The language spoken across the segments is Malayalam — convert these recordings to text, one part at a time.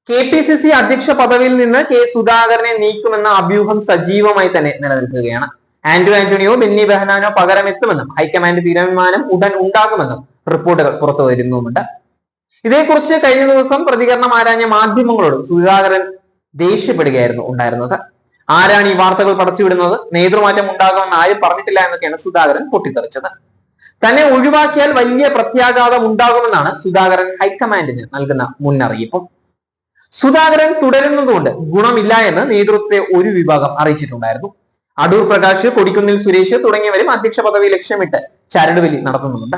KPCC അധ്യക്ഷ പദവിയിൽ നിന്ന് കെ സുധാകരനെ നീക്കുമെന്ന അഭ്യൂഹം സജീവമായി തന്നെ നിലനിൽക്കുകയാണ്. ആന്റോ ആന്റണിയോ ബെന്നി ബെഹനാനോ പകരമെത്തുമെന്നും ഹൈക്കമാൻഡ് തീരുമാനം ഉടൻ ഉണ്ടാകുമെന്നും റിപ്പോർട്ടുകൾ പുറത്തു വരുന്നുമുണ്ട്. ഇതേക്കുറിച്ച് കഴിഞ്ഞ ദിവസം പ്രതികരണം ആരാഞ്ഞ മാധ്യമങ്ങളോട് സുധാകരൻ ദേഷ്യപ്പെടുകയായിരുന്നു ഉണ്ടായിരുന്നത്. ആരാണ് ഈ വാർത്തകൾ പടച്ചുവിടുന്നത്, നേതൃമാറ്റം ഉണ്ടാകുമെന്ന് ആരും പറഞ്ഞിട്ടില്ല എന്നൊക്കെയാണ് സുധാകരൻ പൊട്ടിത്തെറിച്ചത്. തന്നെ ഒഴിവാക്കിയാൽ വലിയ പ്രത്യാഘാതം ഉണ്ടാകുമെന്നാണ് സുധാകരൻ ഹൈക്കമാൻഡിന് നൽകുന്ന മുന്നറിയിപ്പും. സുധാകരൻ തുടരുന്നതുകൊണ്ട് ഗുണമില്ല എന്ന് നേതൃത്വത്തെ ഒരു വിഭാഗം അറിയിച്ചിട്ടുണ്ടായിരുന്നു. അടൂർ പ്രകാശ്, കൊടിക്കുന്നിൽ സുരേഷ് തുടങ്ങിയവരും അധ്യക്ഷ പദവി ലക്ഷ്യമിട്ട് ചരടുവലി നടത്തുന്നുണ്ട്.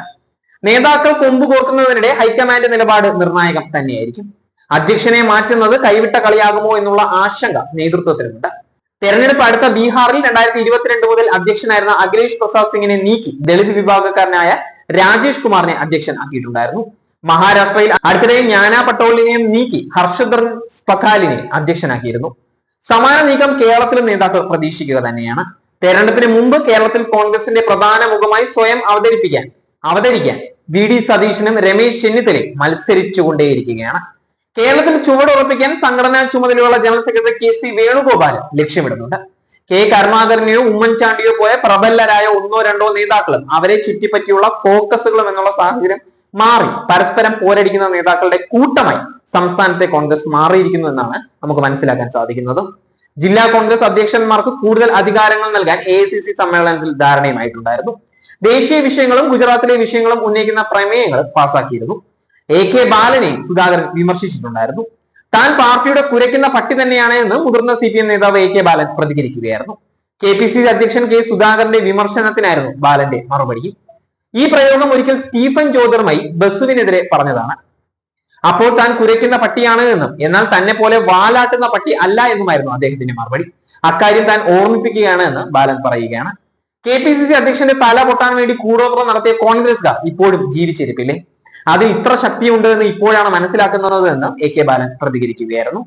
നേതാക്കൾ കൊമ്പ് കോർക്കുന്നതിനിടെ ഹൈക്കമാൻഡ് നിലപാട് നിർണായകം തന്നെയായിരിക്കും. അധ്യക്ഷനെ മാറ്റുന്നത് കൈവിട്ട കളിയാകുമോ എന്നുള്ള ആശങ്ക നേതൃത്വത്തിനുണ്ട്. തെരഞ്ഞെടുപ്പ് അടുത്ത ബീഹാറിൽ 2022 മുതൽ അധ്യക്ഷനായിരുന്ന അഖിലേഷ് പ്രസാദ് സിംഗിനെ നീക്കി ദളിത് വിഭാഗക്കാരനായ രാജേഷ് കുമാറിനെ അധ്യക്ഷനാക്കിയിട്ടുണ്ടായിരുന്നു. മഹാരാഷ്ട്രയിൽ അടുത്തിടെ ജ്ഞാനാ പട്ടോളിനെയും നീക്കി ഹർഷദർ സ്പഖാലിനെ അധ്യക്ഷനാക്കിയിരുന്നു. സമാന നീക്കം കേരളത്തിലും നേതാക്കൾ പ്രതീക്ഷിക്കുക തന്നെയാണ്. തെരഞ്ഞെടുപ്പിന് മുമ്പ് കേരളത്തിൽ കോൺഗ്രസിന്റെ പ്രധാന മുഖമായി സ്വയം അവതരിക്കാൻ VD സതീശനും രമേശ് ചെന്നിത്തലയും മത്സരിച്ചുകൊണ്ടേയിരിക്കുകയാണ്. കേരളത്തിൽ ചുവടുറപ്പിക്കാൻ സംഘടനാ ചുമതലയുള്ള ജനറൽ സെക്രട്ടറി KC വേണുഗോപാലും ലക്ഷ്യമിടുന്നുണ്ട്. K കരുണാകരനെയോ ഉമ്മൻചാണ്ടിയോ പോയ പ്രബലരായ ഒന്നോ രണ്ടോ നേതാക്കളും അവരെ ചുറ്റിപ്പറ്റിയുള്ള ഫോക്കസുകളും എന്നുള്ള സാഹചര്യം മാറി പരസ്പരം പോരടിക്കുന്ന നേതാക്കളുടെ കൂട്ടമായി സംസ്ഥാനത്തെ കോൺഗ്രസ് മാറിയിരിക്കുന്നു എന്നാണ് നമുക്ക് മനസ്സിലാക്കാൻ സാധിക്കുന്നത്. ജില്ലാ കോൺഗ്രസ് അധ്യക്ഷന്മാർക്ക് കൂടുതൽ അധികാരങ്ങൾ നൽകാൻ AICC സമ്മേളനത്തിൽ ധാരണയുമായിട്ടുണ്ടായിരുന്നു. ദേശീയ വിഷയങ്ങളും ഗുജറാത്തിലെ വിഷയങ്ങളും ഉന്നയിക്കുന്ന പ്രമേയങ്ങൾ പാസാക്കിയിരുന്നു. AK ബാലനെ സുധാകരൻ വിമർശിച്ചിട്ടുണ്ടായിരുന്നു. താൻ പാർട്ടിയുടെ കുരയ്ക്കുന്ന പട്ടി തന്നെയാണ് എന്ന് മുതിർന്ന CPM നേതാവ് AK ബാലൻ പ്രതികരിക്കുകയായിരുന്നു. KPCC അധ്യക്ഷൻ K സുധാകരന്റെ വിമർശനത്തിനായിരുന്നു ബാലന്റെ മറുപടി. ഈ പ്രയോഗം ഒരിക്കൽ സ്റ്റീഫൻ ജ്യോതിർമയി ബസുവിനെതിരെ പറഞ്ഞതാണ്. അപ്പോൾ താൻ കുരയ്ക്കുന്ന പട്ടിയാണ് എന്നും എന്നാൽ തന്നെ പോലെ വാലാട്ടുന്ന പട്ടി അല്ല എന്നുമായിരുന്നു അദ്ദേഹത്തിന്റെ മറുപടി. അക്കാര്യം താൻ ഓർമ്മിപ്പിക്കുകയാണ് എന്ന് ബാലൻ പറയുകയാണ്. KPCC അധ്യക്ഷന്റെ തല പൊട്ടാൻ വേണ്ടി കൂടോത്രം നടത്തിയ കോൺഗ്രസ്കാർ ഇപ്പോഴും ജീവിച്ചിരിപ്പില്ലേ? അത് ഇത്ര ശക്തിയുണ്ട് എന്ന് ഇപ്പോഴാണ് മനസ്സിലാക്കുന്നത് എന്ന് AK ബാലൻ പ്രതികരിക്കുകയായിരുന്നു.